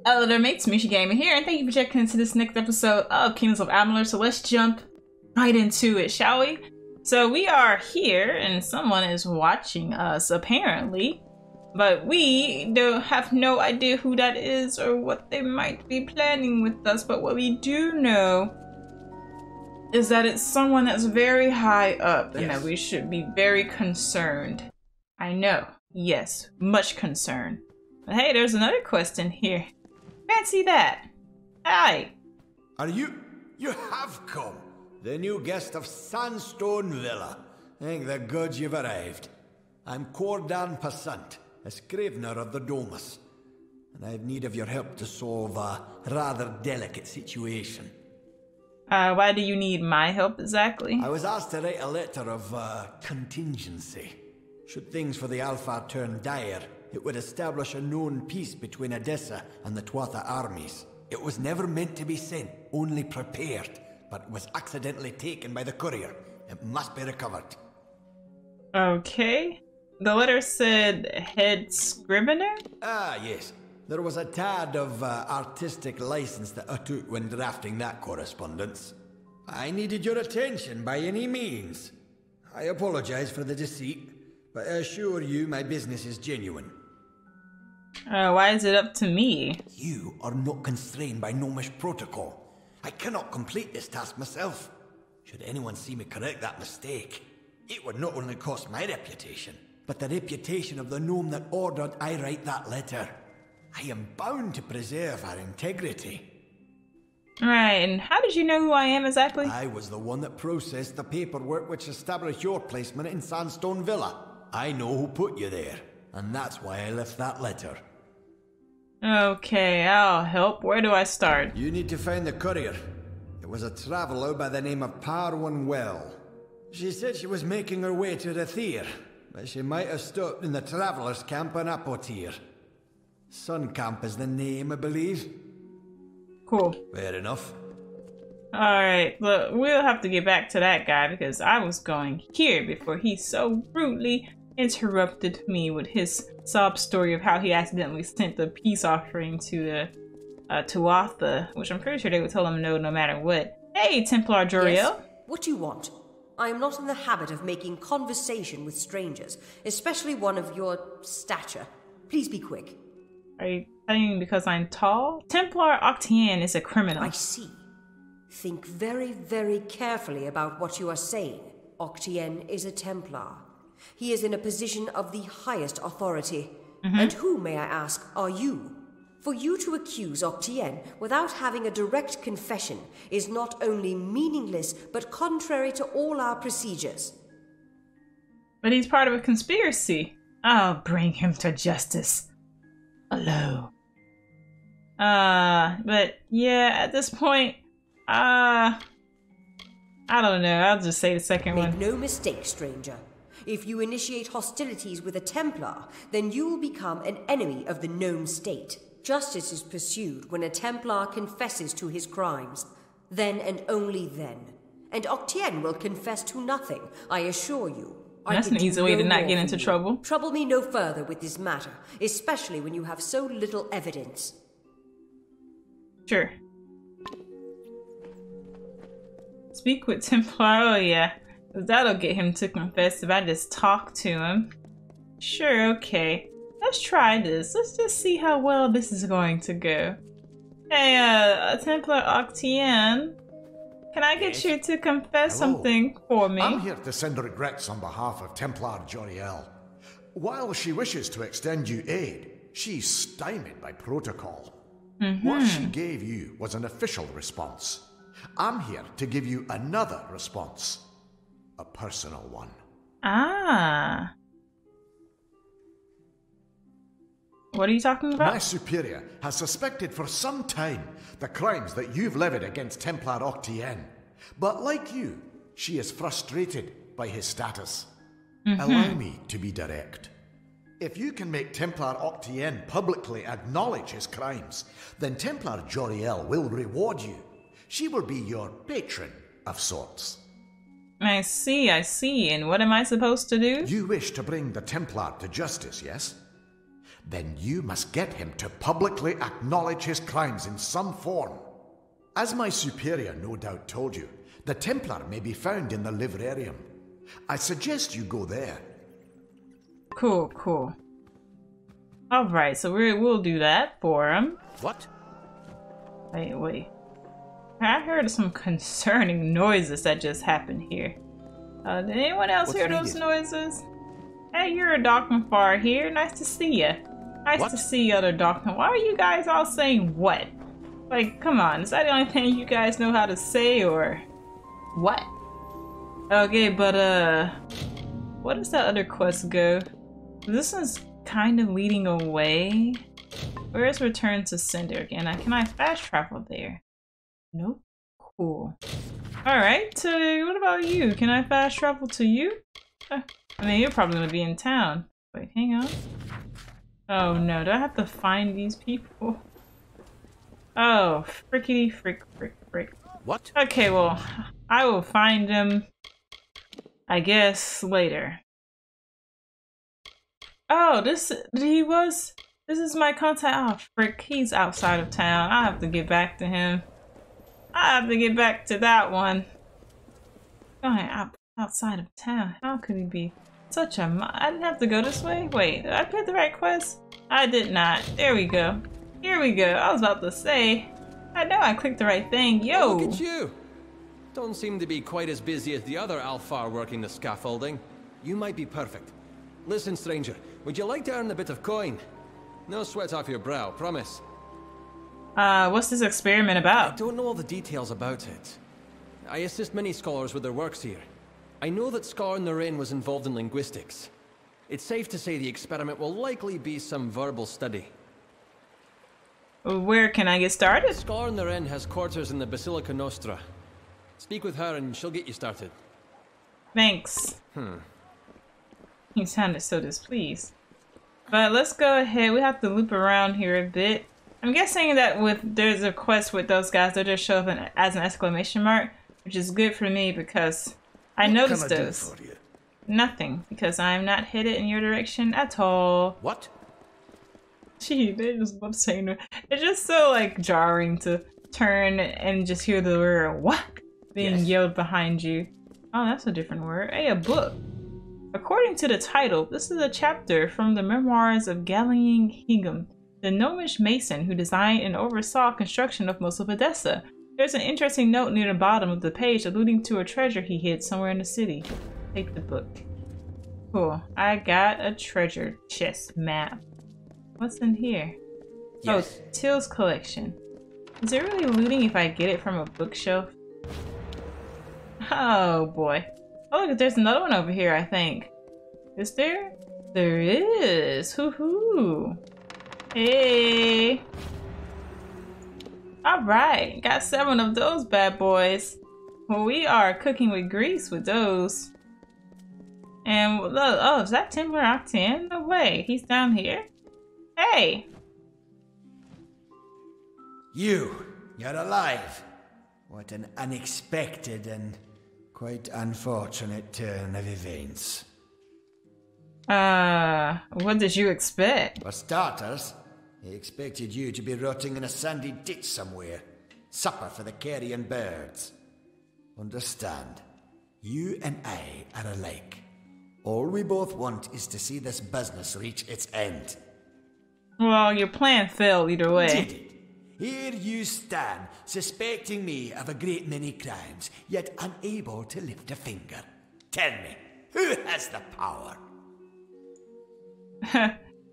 Hello there mates, Misha Gamer here, and thank you for checking into this next episode of Kingdoms of Amalur. So let's jump right into it, shall we? So we are here, and someone is watching us, apparently. But we have no idea who that is or what they might be planning with us. But what we do know is that it's someone that's very high up, and that we should be very concerned. I know, yes, much concerned. But hey, there's another quest in here. Fancy that. Hi. Are you have come. The new guest of Sandstone Villa. Thank the gods you've arrived. I'm Cordan Passant, a scrivener of the Domus, and I have need of your help to solve a rather delicate situation. Why do you need my help exactly? I was asked to write a letter of contingency. Should things for the Alpha turn dire, it would establish a known peace between Edessa and the Tuatha armies. It was never meant to be sent, only prepared, but was accidentally taken by the courier. It must be recovered. Okay. The letter said head scrivener? Ah, yes. There was a tad of artistic license that I took when drafting that correspondence. I needed your attention by any means. I apologize for the deceit, but I assure you my business is genuine. Why is it up to me? You are not constrained by Gnomish protocol. I cannot complete this task myself. Should anyone see me correct that mistake, it would not only cost my reputation, but the reputation of the gnome that ordered I write that letter. I am bound to preserve our integrity. Right, and how did you know who I am exactly? I was the one that processed the paperwork which established your placement in Sandstone Villa. I know who put you there, and that's why I left that letter. Okay, I'll help. Where do I start? You need to find the courier. It was a traveller by the name of Parwan Well. She said she was making her way to Rathir, but she might have stopped in the travellers' camp in Apotir. Sun Camp is the name, I believe. Cool. Fair enough. Alright, look, we'll have to get back to that guy because I was going here before he so rudely interrupted me with his sob story of how he accidentally sent the peace offering to the Tuatha, which I'm pretty sure they would tell him no matter what. Hey, Templar Joriel. Yes? What do you want? I am not in the habit of making conversation with strangers, especially one of your stature. Please be quick. Are you telling me because I'm tall? Templar Octien is a criminal. I see. Think very, very carefully about what you are saying. Octien is a Templar. He is in a position of the highest authority. And who, may I ask, are you? For you to accuse Octien without having a direct confession is not only meaningless, but contrary to all our procedures. But he's part of a conspiracy. I'll bring him to justice. Alone. But yeah, at this point, I don't know. I'll just say the second one. Make no mistake, stranger. If you initiate hostilities with a Templar, then you will become an enemy of the gnome state. Justice is pursued when a Templar confesses to his crimes. Then and only then. And Octien will confess to nothing, I assure you. That's an easy way to not get into trouble. Trouble me no further with this matter, especially when you have so little evidence. Sure. Speak with Templar, oh yeah. That'll get him to confess if I just talk to him. Sure, okay. Let's try this. Let's just see how well this is going to go. Hey, Templar Octien. Can I get you to confess something for me? I'm here to send regrets on behalf of Templar Joriel. While she wishes to extend you aid, she's stymied by protocol. What she gave you was an official response. I'm here to give you another response. A personal one. Ah. What are you talking about? My superior has suspected for some time the crimes that you've levied against Templar Octien. But like you, she is frustrated by his status. Allow me to be direct. If you can make Templar Octien publicly acknowledge his crimes, then Templar Joriel will reward you. She will be your patron of sorts. I see. And what am I supposed to do? You wish to bring the Templar to justice, yes? then you must get him to publicly acknowledge his crimes in some form. As my superior no doubt told you, the Templar may be found in the Livrarium. I suggest you go there. Cool, cool. Alright, so we'll do that for him. What? Wait. I heard some concerning noises that just happened here. Did anyone else hear those noises? Hey, you're a Dockenfar here. Nice to see ya. Nice to see you, other Docken. Why are you guys all saying what? Like, come on. Is that the only thing you guys know how to say, or what? Okay, but what does that other quest go? This one's kind of leading away. Where's Return to Cinder again? Can I fast travel there? Nope. Cool. Alright, what about you? Can I fast travel to you? I mean, you're probably gonna be in town. Wait, hang on. Oh no, do I have to find these people? Oh, frickety frick. What? Okay, well, I will find them, I guess, later. Oh, this is my contact. Oh, frick, he's outside of town. I have to get back to him. I have to get back to that one. Going outside of town. How could he be such a I didn't have to go this way? Wait, did I pick the right quest? I did not. There we go. Here we go. I was about to say. I know I clicked the right thing. Yo! Oh, look at you! Don't seem to be quite as busy as the other Alfar working the scaffolding. You might be perfect. Listen, stranger, would you like to earn a bit of coin? No sweat off your brow, promise. What's this experiment I about? don't know all the details about it. I assist many scholars with their works here. I know that Scar Naren was involved in linguistics. It's safe to say the experiment will likely be some verbal study. Where can I get started? Scar Naren has quarters in the Basilica Nostra. Speak with her and she'll get you started. Thanks. He sounded so displeased. But let's go ahead. We have to loop around here a bit. I'm guessing that there's a quest with those guys, they'll just show up as an exclamation mark, which is good for me because I noticed those. Nothing, because I'm not headed in your direction at all. What? Gee, they just love saying it. It's just so like jarring to turn and just hear the word "what" being yelled behind you. Oh, that's a different word. Hey, a book. According to the title, this is a chapter from the memoirs of Galliang Higum, the gnomish mason who designed and oversaw construction of most of Odessa. There's an interesting note near the bottom of the page alluding to a treasure he hid somewhere in the city. Take the book. Cool. I got a treasure chest map. What's in here? Yes. Oh, Till's collection. Is it really looting if I get it from a bookshelf? Oh boy. Oh look, there's another one over here, I think. Is there? There is. Hoo-hoo. Hey. Alright, got 7 of those bad boys. Well, we are cooking with grease with those. And look, oh, is that Templar Octane? No way, he's down here. Hey! You're alive. What an unexpected and quite unfortunate turn of events. What did you expect? For starters, I expected you to be rotting in a sandy ditch somewhere. Supper for the carrion birds. Understand, you and I are alike. All we both want is to see this business reach its end. Well, your plan failed either way. Did it? Here you stand, suspecting me of a great many crimes, yet unable to lift a finger. Tell me, who has the power?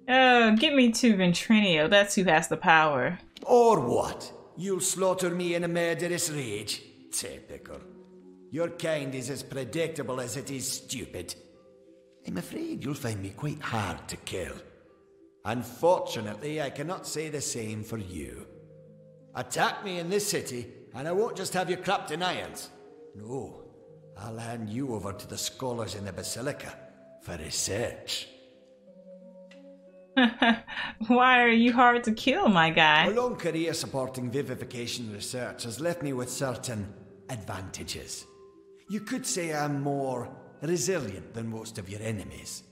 Get me to Ventrinio, that's who has the power. Or what? You'll slaughter me in a murderous rage? Typical. Your kind is as predictable as it is stupid. I'm afraid you'll find me quite hard to kill. Unfortunately, I cannot say the same for you. Attack me in this city, and I won't just have you clapped in irons. No, I'll hand you over to the scholars in the Basilica for research. Why are you hard to kill, my guy? A long career supporting vivification research has left me with certain advantages. You could say I'm more resilient than most of your enemies.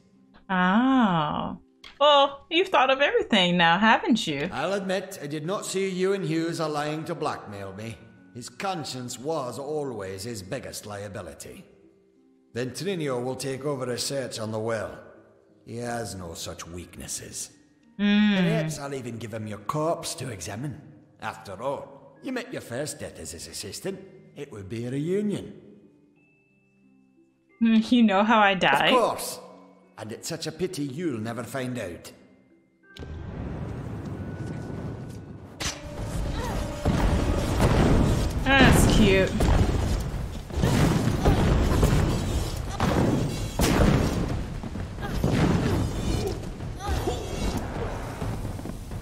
Oh. Well, you've thought of everything now, haven't you? I'll admit, I did not see Ewan Hughes lying to blackmail me. His conscience was always his biggest liability. Then Trinio will take over research on the well. He has no such weaknesses. Perhaps I'll even give him your corpse to examine. After all, you met your first death as his assistant. It would be a reunion. You know how I died? Of course. And it's such a pity you'll never find out. That's cute.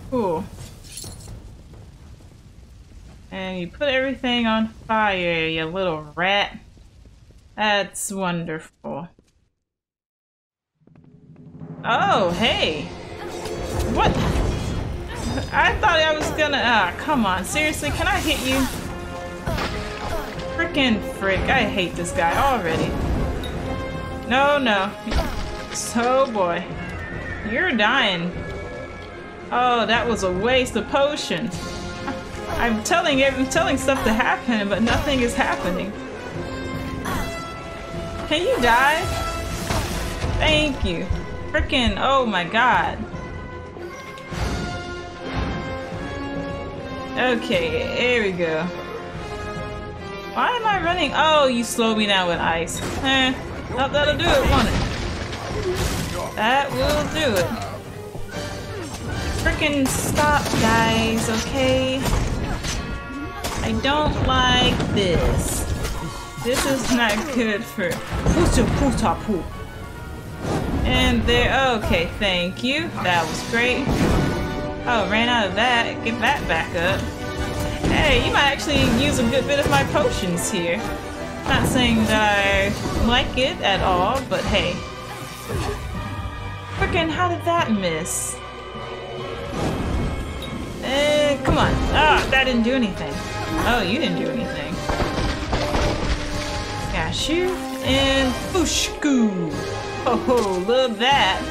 Cool. And you put everything on fire, you little rat. That's wonderful. Oh, hey. What? I thought I was gonna... Ah, come on. Seriously, can I hit you? Frickin' frick. I hate this guy already. No, no. So, boy. You're dying. Oh, that was a waste of potions. I'm telling stuff to happen, but nothing is happening. Can you die? Thank you. Frickin', oh my god. Okay, here we go. Why am I running? Oh, you slow me down with ice. Oh, that'll do it, won't it? That will do it. Frickin' stop, guys, okay? I don't like this. This is not good for Putapu. And there, okay, thank you. That was great. Oh, ran out of that. Get that back up. Hey, you might actually use a good bit of my potions here. Not saying that I like it at all, but hey. Frickin', how did that miss? Come on. Ah, that didn't do anything. Oh, you didn't do anything. Got you. And booshkoo. Oh, love that.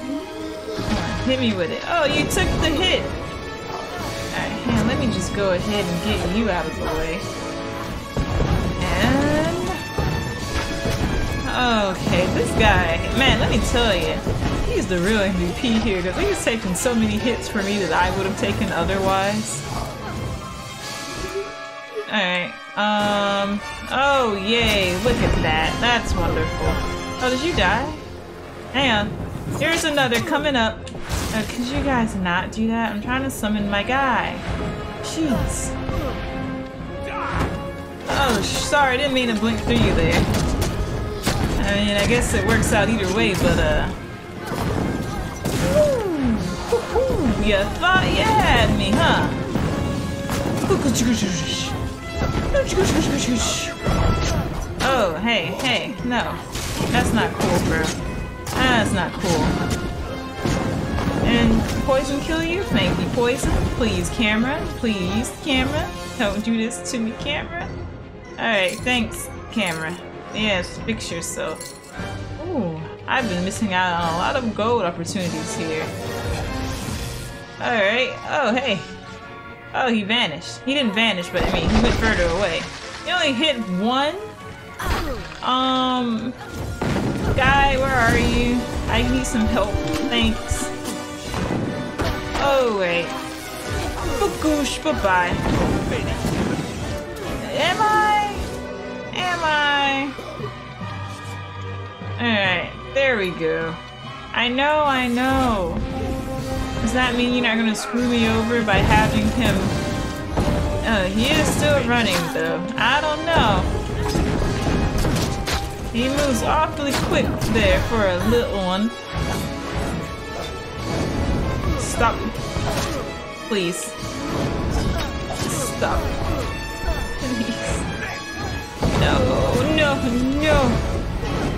Come on, hit me with it. Oh, you took the hit. Alright, hey, let me just go ahead and get you out of the way. And... okay, this guy, man, let me tell you, he's the real MVP here, because he's taking so many hits for me that I would have taken otherwise. Alright, oh yay, look at that, that's wonderful. Oh, did you die? Hang on, here's another coming up. Could you guys not do that? I'm trying to summon my guy. Jeez. Oh, sorry, I didn't mean to blink through you there. I mean, I guess it works out either way, but, you thought you had me, huh? Oh, hey, no. That's not cool, bro. That's not cool. And poison kill you? Thank you, poison. Please, camera. Please, camera. Don't do this to me, camera. Alright, thanks, camera. Yes, fix yourself. Ooh, I've been missing out on a lot of gold opportunities here. Alright. Oh, hey. Oh, he vanished. He didn't vanish, but I mean, he went further away. He only hit one? Guy, where are you? I need some help. Thanks. Oh, wait. Boosh, bye-bye. Am I? Alright, there we go. I know. Does that mean you're not gonna screw me over by having him... Oh, he is still running, though. I don't know. He moves awfully quick there for a little one. Stop. Please. Stop. Please. No.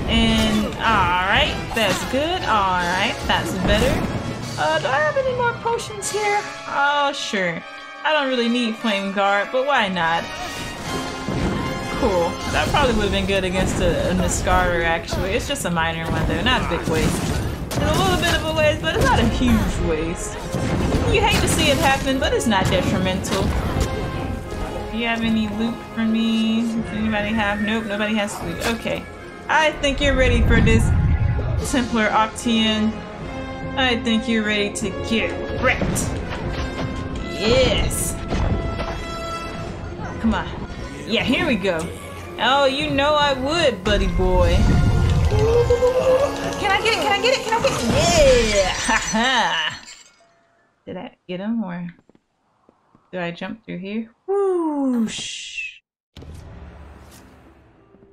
And, alright, that's good. Alright, that's better. Do I have any more potions here? Oh, sure. I don't really need Flame Guard, but why not? Cool. That probably would have been good against a Niskaru, actually. It's just a minor one, though. Not a big waste. It's a little bit of a waste, but it's not a huge waste. You hate to see it happen, but it's not detrimental. Do you have any loot for me? Does anybody have? Nope, nobody has loot. Okay. I think you're ready for this, Templar Octian. I think you're ready to get wrecked. Yes. Come on. Yeah, here we go. Oh, you know I would, buddy boy. Can I get it? Can I get it? Can I get it? Yeah! Haha! Did I get him or do I jump through here? Whoosh!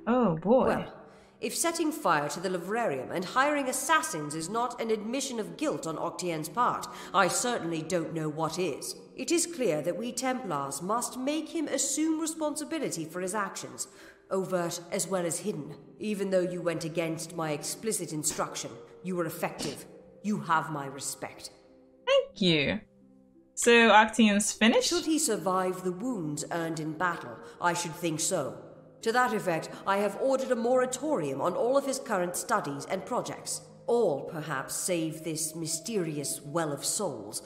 Oh boy. Well, if setting fire to the Livrarium and hiring assassins is not an admission of guilt on Octien's part, I certainly don't know what is. It is clear that we Templars must make him assume responsibility for his actions, overt as well as hidden. Even though you went against my explicit instruction, you were effective. You have my respect. Thank you. So Octian's finished? Should he survive the wounds earned in battle, I should think so. To that effect, I have ordered a moratorium on all of his current studies and projects. All, perhaps, save this mysterious Well of Souls.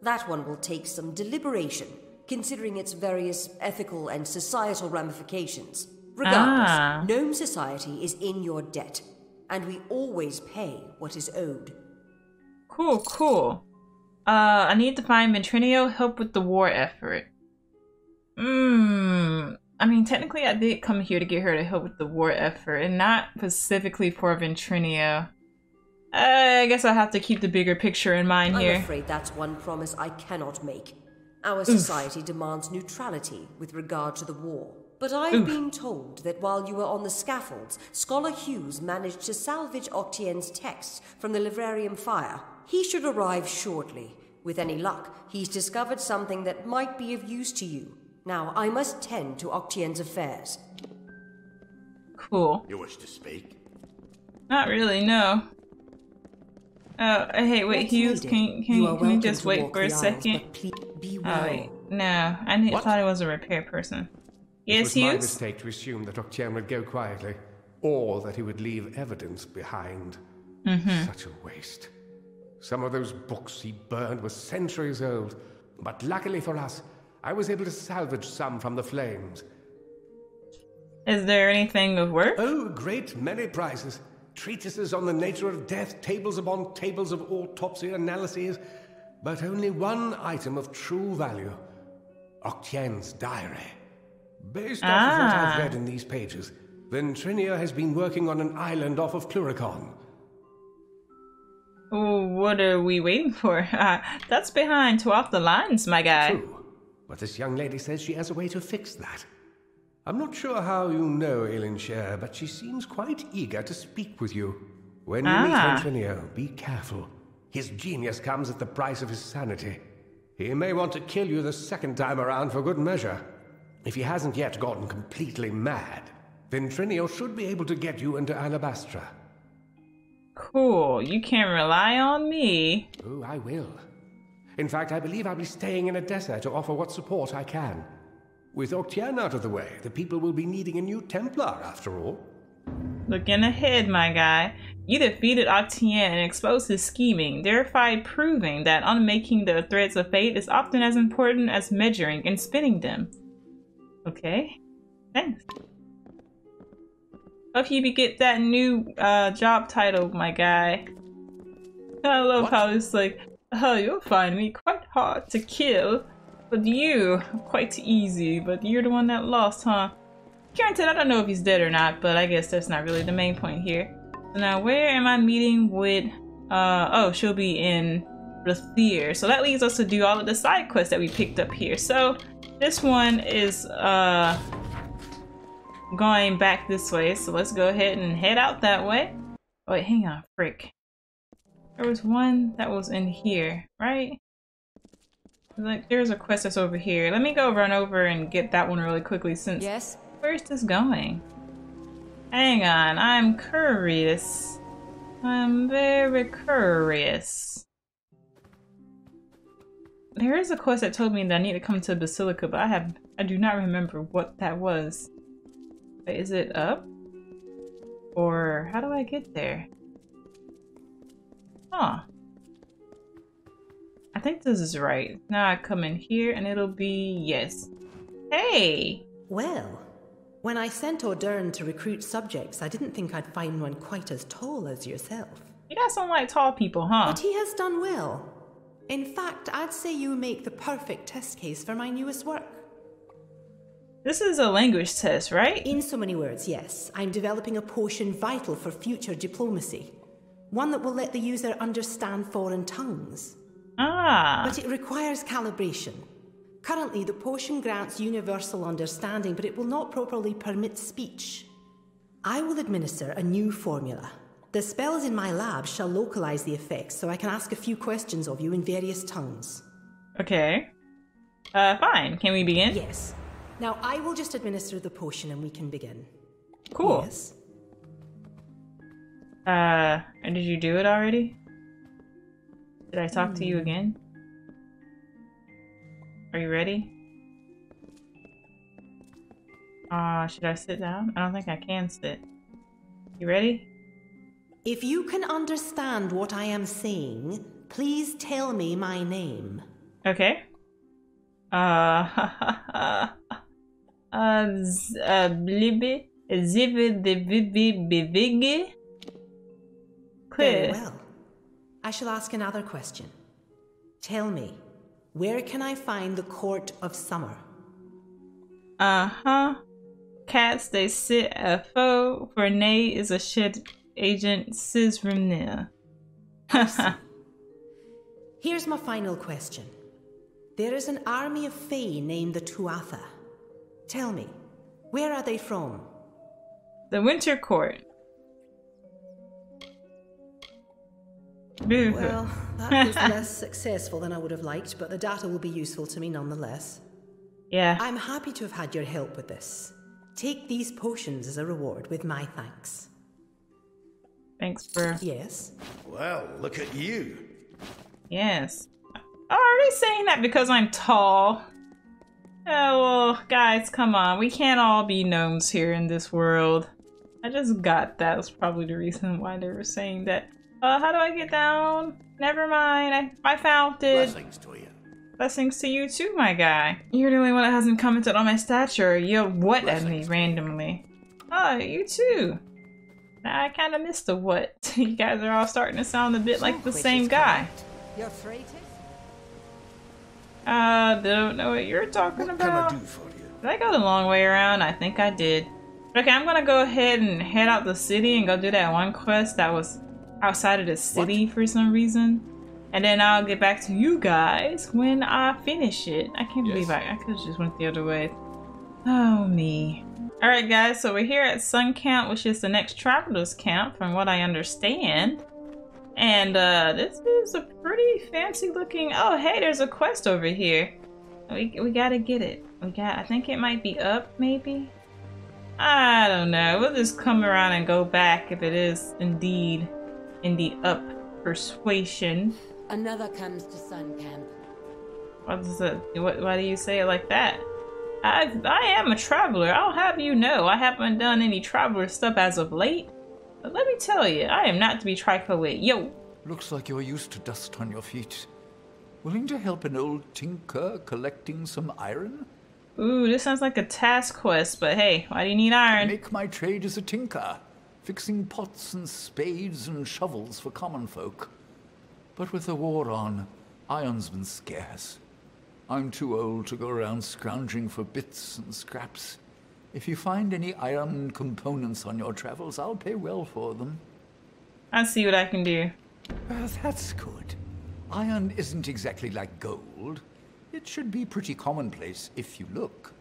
That one will take some deliberation, considering its various ethical and societal ramifications. Regardless, Gnome Society is in your debt, and we always pay what is owed. Cool, cool. I need to find Ventrinio, help with the war effort. I mean, technically I did come here to get her to help with the war effort, and not specifically for Ventrinio. I guess I'll have to keep the bigger picture in mind here. I'm afraid that's one promise I cannot make. Our society demands neutrality with regard to the war. But I've been told that while you were on the scaffolds, Scholar Hughes managed to salvage Octien's texts from the Livrarium fire. He should arrive shortly. With any luck, he's discovered something that might be of use to you. Now, I must tend to Octien's affairs. Cool. You wish to speak? Not really, no. Hey, wait, Hughes, can you just wait for a second? Be Oh, wait, no, I thought it was a repair person. Yes, It was my Hughes? mistake to assume that Octien would go quietly, or that he would leave evidence behind. Such a waste. Some of those books he burned were centuries old, but luckily for us, I was able to salvage some from the flames. Is there anything of worth? Oh, a great many prizes. Treatises on the nature of death, tables upon tables of autopsy analyses, but only one item of true value. Octien's diary. Based off of what I've read in these pages, Ventrinio has been working on an island off of Cluricon. What are we waiting for? That's behind to off the lines, my guy. True, but this young lady says she has a way to fix that. I'm not sure how you know Elinshire, but she seems quite eager to speak with you. When you meet Ventrinio, be careful. His genius comes at the price of his sanity. He may want to kill you the second time around for good measure. If he hasn't yet gotten completely mad, Ventrinio should be able to get you into Alabastra. Cool, you can rely on me. Oh, I will. In fact, I believe I'll be staying in Edessa to offer what support I can. With Octien out of the way, the people will be needing a new Templar, after all. Looking ahead, my guy. You defeated Octien and exposed his scheming, thereby proving that unmaking the threads of fate is often as important as measuring and spinning them. Okay, thanks. Hope you get that new job title, my guy. I love how it's like, oh, you'll find me quite hard to kill, but you, quite easy, but you're the one that lost, huh? Granted, I don't know if he's dead or not, but I guess that's not really the main point here. So now, where am I meeting with, oh, she'll be in Rathier. So that leads us to do all of the side quests that we picked up here. So this one is, going back this way, so let's go ahead and head out that way. Oh, wait, hang on, frick. There was one that was in here, right? Like, there's a quest that's over here. Let me go run over and get that one really quickly since... Yes? Where's this going? Hang on, I'm curious. I'm very curious. There is a quest that told me that I need to come to Basilica, but I do not remember what that was. Wait, is it up? Or how do I get there? Huh. I think this is right. Now I come in here and it'll be yes. Hey! Well, when I sent O'Dern to recruit subjects, I didn't think I'd find one quite as tall as yourself. You got some like tall people, huh? But he has done well. In fact, I'd say you make the perfect test case for my newest work. This is a language test, right? In so many words, yes. I'm developing a potion vital for future diplomacy. One that will let the user understand foreign tongues. Ah. But it requires calibration. Currently, the potion grants universal understanding, but it will not properly permit speech. I will administer a new formula. The spells in my lab shall localize the effects, so I can ask a few questions of you in various tongues. Okay. Fine. Can we begin? Yes. Now, I will just administer the potion and we can begin. Cool. Yes. And did you do it already? Did I talk to you again? Are you ready? Should I sit down? I don't think I can sit. You ready? If you can understand what I am saying, please tell me my name. Okay. Blibi, zivi, bivigi. Very well. I shall ask another question. Tell me, where can I find the Court of Summer? Cats, they sit a foe. For nay is a shit agent. Sizrimnir. Here's my final question. There is an army of Fae named the Tuatha. Tell me, where are they from? The Winter Court. Well, that was less successful than I would have liked, but the data will be useful to me nonetheless. Yeah. I'm happy to have had your help with this. Take these potions as a reward with my thanks. Thanks for... Yes? Well, look at you. Yes. Oh, are they saying that because I'm tall? Oh, well, guys, come on. We can't all be gnomes here in this world. I just got that. Was probably the reason why they were saying that. How do I get down? Never mind. I found it. Blessings to you. Blessings to you too, my guy. You're the only one that hasn't commented on my stature or yelled what at me randomly. Oh, you too. I kind of missed the what. You guys are all starting to sound a bit like the same guy. You're freighted? Don't know what you're talking What can I about. do for you? Did I go the long way around? I think I did. Okay, I'm gonna go ahead and head out the city and go do that one quest that was outside of the city for some reason. And then I'll get back to you guys when I finish it. I can't believe I could have just went the other way. Oh, me. Alright guys, so we're here at Sun Camp, which is the next Traveler's Camp from what I understand. And this is a pretty fancy looking... Oh, hey, there's a quest over here. We gotta get it. I think it might be up, maybe? I don't know. We'll just come around and go back if it is indeed in the up persuasion. Another comes to Sun Camp. What is it? Why do you say it like that? I am a traveler. I'll have you know. I haven't done any traveler stuff as of late. But let me tell you, I am not to be trifled with. Yo! Looks like you're used to dust on your feet. Willing to help an old tinker collecting some iron? Ooh, this sounds like a task quest, but hey, why do you need iron? Make my trade as a tinker, fixing pots and spades and shovels for common folk. But with the war on, iron's been scarce. I'm too old to go around scrounging for bits and scraps. If you find any iron components on your travels, I'll pay well for them. I'll see what I can do. Well, that's good. Iron isn't exactly like gold. It should be pretty commonplace if you look.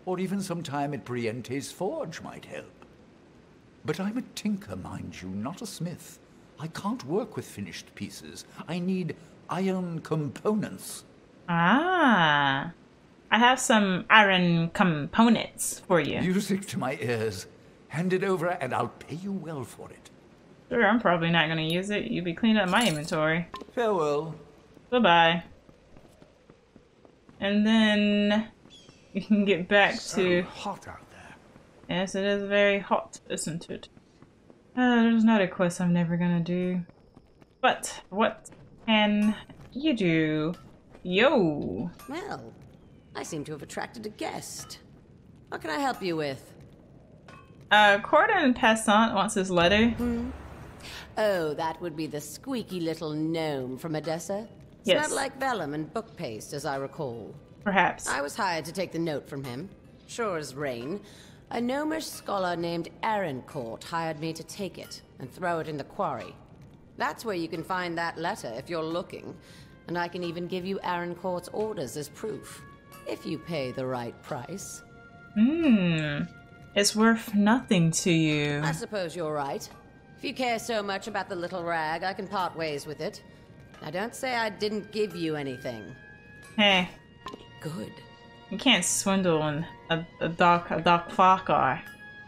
Or even some time at Briente's forge might help. But I'm a tinker, mind you, not a smith. I can't work with finished pieces. I need iron components. Ah, I have some iron components for you. Music to my ears. Hand it over and I'll pay you well for it. Sure, I'm probably not gonna use it. You'll be cleaning up my inventory. Farewell. Bye-bye. And then we can get back to... hot out there. Yes, it is very hot, isn't it? There's another quest I'm never gonna do. But what can you do? Yo. Well, I seem to have attracted a guest. What can I help you with? Cordon Passant wants his letter. Oh, that would be the squeaky little gnome from Odessa? Yes. Smelled like vellum and book paste, as I recall. Perhaps. I was hired to take the note from him. Sure as rain. A gnomish scholar named Arancourt hired me to take it and throw it in the quarry. That's where you can find that letter if you're looking. And I can even give you Arancourt's orders as proof, if you pay the right price. It's worth nothing to you. I suppose you're right. If you care so much about the little rag, I can part ways with it. Now don't say I didn't give you anything. Hey. Good. You can't swindle a Doc Farquhar.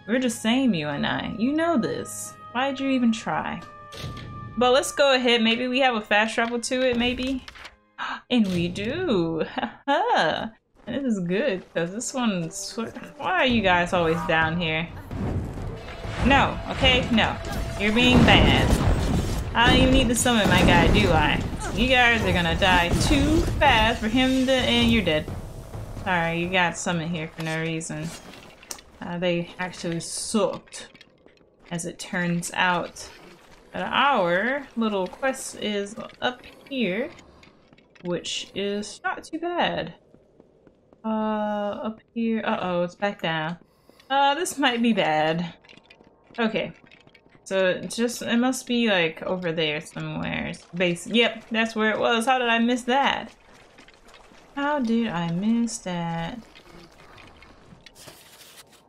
We're the same, you and I. You know this. Why'd you even try? But let's go ahead. Maybe we have a fast travel to it, maybe? And we do. Haha. And this is good, because this one's... Why are you guys always down here? No, okay? No. You're being bad. I don't even need to summon my guy, do I? You guys are gonna die too fast for him to... And you're dead. Sorry, you got summoned here for no reason. They actually sucked, as it turns out. But our little quest is up here, which is not too bad. Up here. Uh-oh, it's back down. This might be bad. Okay. So it must be like over there somewhere. Base. Yep, that's where it was. How did I miss that? How did I miss that?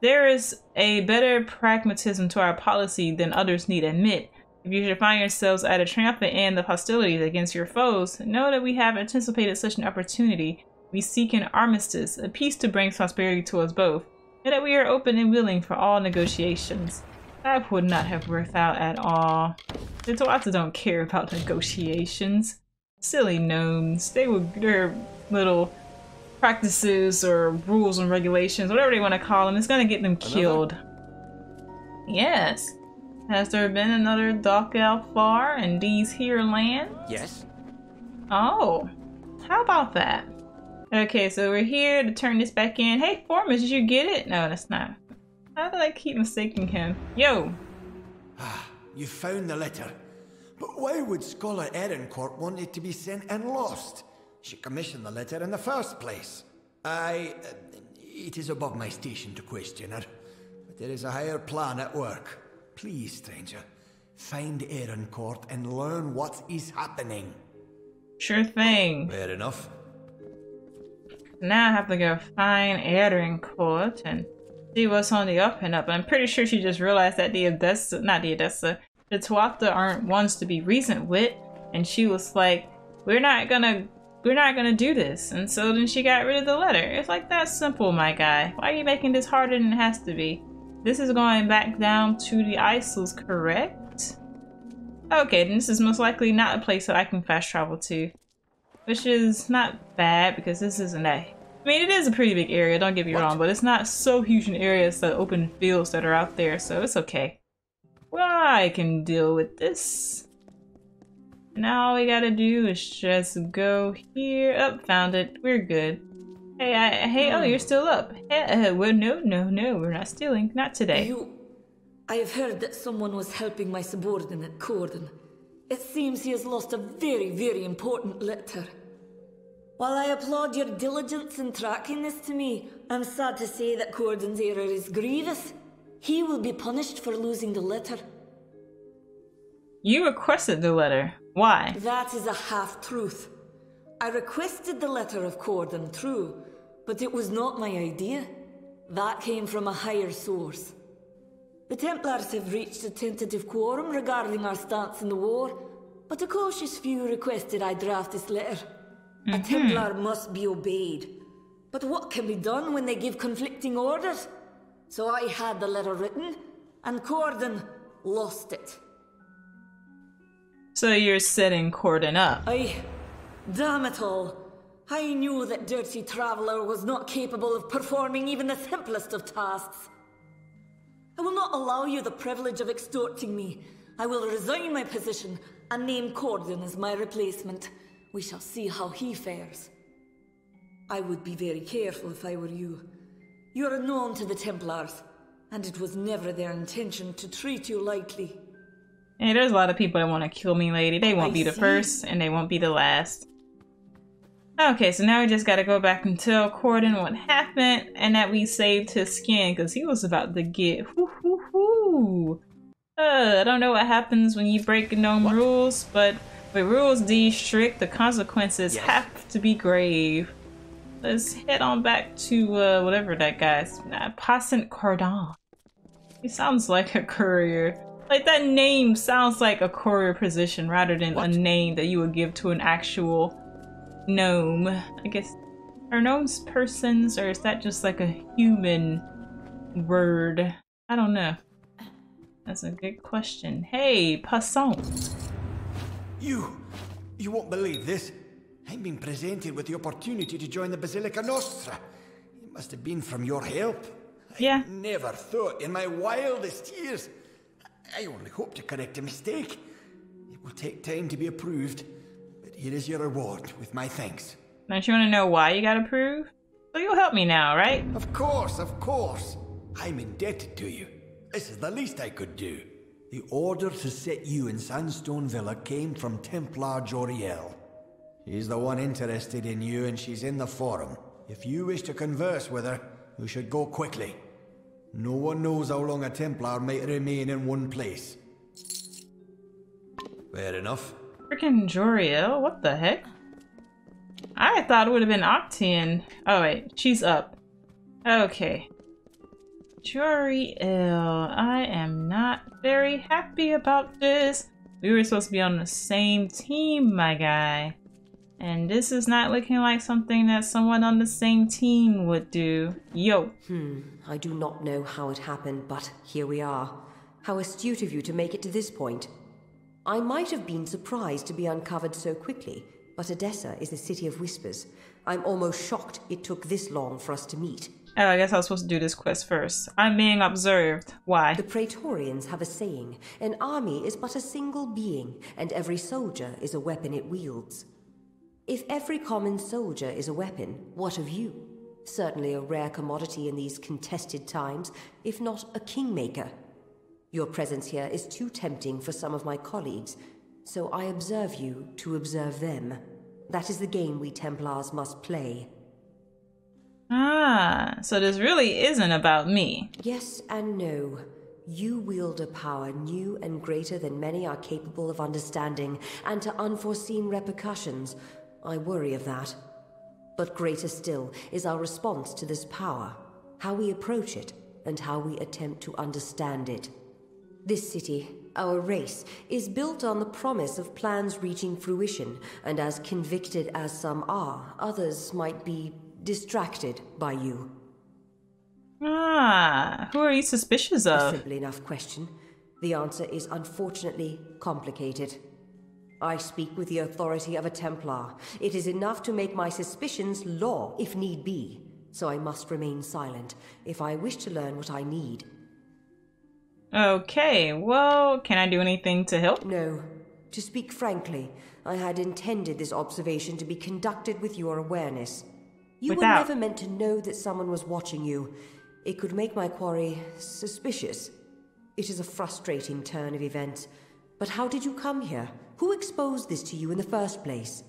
There is a better pragmatism to our policy than others need admit. If you should find yourselves at a triumphant end of hostilities against your foes, know that we have anticipated such an opportunity. We seek an armistice, a peace to bring prosperity to us both, and that we are open and willing for all negotiations. That would not have worked out at all. The Tuatha don't care about negotiations. Silly gnomes. Their little practices or rules and regulations, whatever they want to call them, it's gonna get them killed. Yes. Has there been another Doc Alfar in these here lands? Yes. Oh. How about that? Okay, so we're here to turn this back in. Hey, Formus, did you get it? No, that's not. How did I keep mistaking him? Yo! You found the letter. But why would Scholar Arancourt want it to be sent and lost? She commissioned the letter in the first place. It is above my station to question her. But there is a higher plan at work. Please, stranger, find Arancourt and learn what is happening. Sure thing. Fair enough. Now I have to go find Arancourt and see what's on the up and up. I'm pretty sure she just realized that the Tuatha aren't ones to be reasoned with, and she was like, we're not gonna do this. And so then she got rid of the letter. It's like that simple, my guy. Why are you making this harder than it has to be? This is going back down to the Isles, correct? Okay, then this is most likely not a place that I can fast travel to. Which is not bad, because this isn't that... I mean, it is a pretty big area, don't get me wrong, but it's not so huge an area as the open fields that are out there, so it's okay. Well, I can deal with this. Now all we gotta do is just go here. Oh, found it. We're good. Hey, oh, you're still up. Well, no, we're not stealing. Not today. I have heard that someone was helping my subordinate, Cordon. It seems he has lost a very, very important letter. While I applaud your diligence in tracking this to me, I'm sad to say that Cordon's error is grievous. He will be punished for losing the letter. You requested the letter. Why? That is a half-truth. I requested the letter of Cordon, true, but it was not my idea. That came from a higher source. The Templars have reached a tentative quorum regarding our stance in the war, but a cautious few requested I draft this letter. A Templar must be obeyed. But what can be done when they give conflicting orders? So I had the letter written, and Cordon lost it. So you're setting Cordon up? Damn it all. I knew that Dirty Traveler was not capable of performing even the simplest of tasks. I will not allow you the privilege of extorting me. I will resign my position and name Corden as my replacement. We shall see how he fares. I would be very careful if I were you. You are known to the Templars, and it was never their intention to treat you lightly. Hey, there's a lot of people that want to kill me, lady. They won't be the first, and they won't be the last. Okay, so now we just gotta go back and tell Corden what happened, and that we saved his skin, because he was about to get I don't know what happens when you break gnome rules, but with rules these strict, the consequences have to be grave. Let's head on back to whatever that guy's Passant Cordon. He sounds like a courier. Like, that name sounds like a courier position rather than a name that you would give to an actual gnome. I guess, are gnomes persons, or is that just like a human word? I don't know. That's a good question. Hey, Passant. You won't believe this. I've been presented with the opportunity to join the Basilica Nostra. It must have been from your help. Yeah. I never thought in my wildest years. I only hope to correct a mistake. It will take time to be approved, but here is your reward with my thanks. Don't you want to know why you got approved? So you'll help me now, right? Of course, of course. I'm indebted to you. This is the least I could do. The order to set you in Sandstone Villa came from Templar Joriel. She's the one interested in you, and she's in the forum. If you wish to converse with her, you should go quickly. No one knows how long a Templar might remain in one place. Fair enough. Freaking Joriel, what the heck? I thought it would have been Octian. Oh wait, she's up. Okay. Joriel, I am not very happy about this. We were supposed to be on the same team, my guy. And this is not looking like something that someone on the same team would do. Yo. I do not know how it happened, but here we are. How astute of you to make it to this point. I might have been surprised to be uncovered so quickly, but Edessa is a city of whispers. I'm almost shocked it took this long for us to meet. Oh, I guess I was supposed to do this quest first. I'm being observed. Why? The Praetorians have a saying. An army is but a single being, and every soldier is a weapon it wields. If every common soldier is a weapon, what of you? Certainly a rare commodity in these contested times, if not a kingmaker. Your presence here is too tempting for some of my colleagues, so I observe you to observe them. That is the game we Templars must play. Ah, so this really isn't about me. Yes and no. You wield a power new and greater than many are capable of understanding, and to unforeseen repercussions. I worry of that. But greater still is our response to this power, how we approach it, and how we attempt to understand it. This city, our race, is built on the promise of plans reaching fruition, and as convicted as some are, others might be distracted by you. Ah, who are you suspicious of? A simple enough question. The answer is unfortunately complicated. I speak with the authority of a Templar. It is enough to make my suspicions law, if need be. So I must remain silent, if I wish to learn what I need. Okay, well, can I do anything to help? No. To speak frankly, I had intended this observation to be conducted with your awareness. You were never meant to know that someone was watching you. It could make my quarry suspicious. It is a frustrating turn of events. But how did you come here? Who exposed this to you in the first place?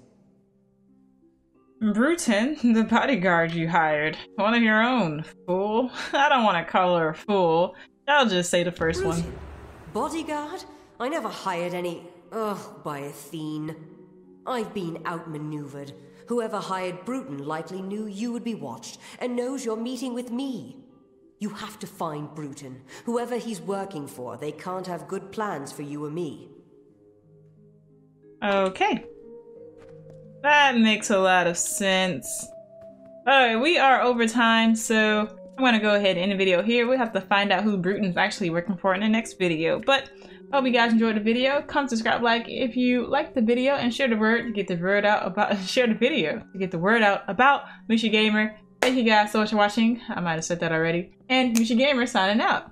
Bruton, the bodyguard you hired. One of your own, fool. I don't want to call her a fool. I'll just say the first Bruton. one. Bodyguard? I never hired any... Ugh, by Athene. I've been outmaneuvered. Whoever hired Bruton likely knew you would be watched, and knows you're meeting with me. You have to find Bruton. Whoever he's working for, they can't have good plans for you or me. Okay. That makes a lot of sense. Alright, we are over time, so I'm gonna go ahead and end the video here. We'll have to find out who Bruton's actually working for in the next video. But I hope you guys enjoyed the video. Come subscribe, like if you liked the video, and share the word to get the word out about share the video to get the word out about Misha Gamer. Thank you guys so much for watching. I might have said that already. And Misha Gamer signing out.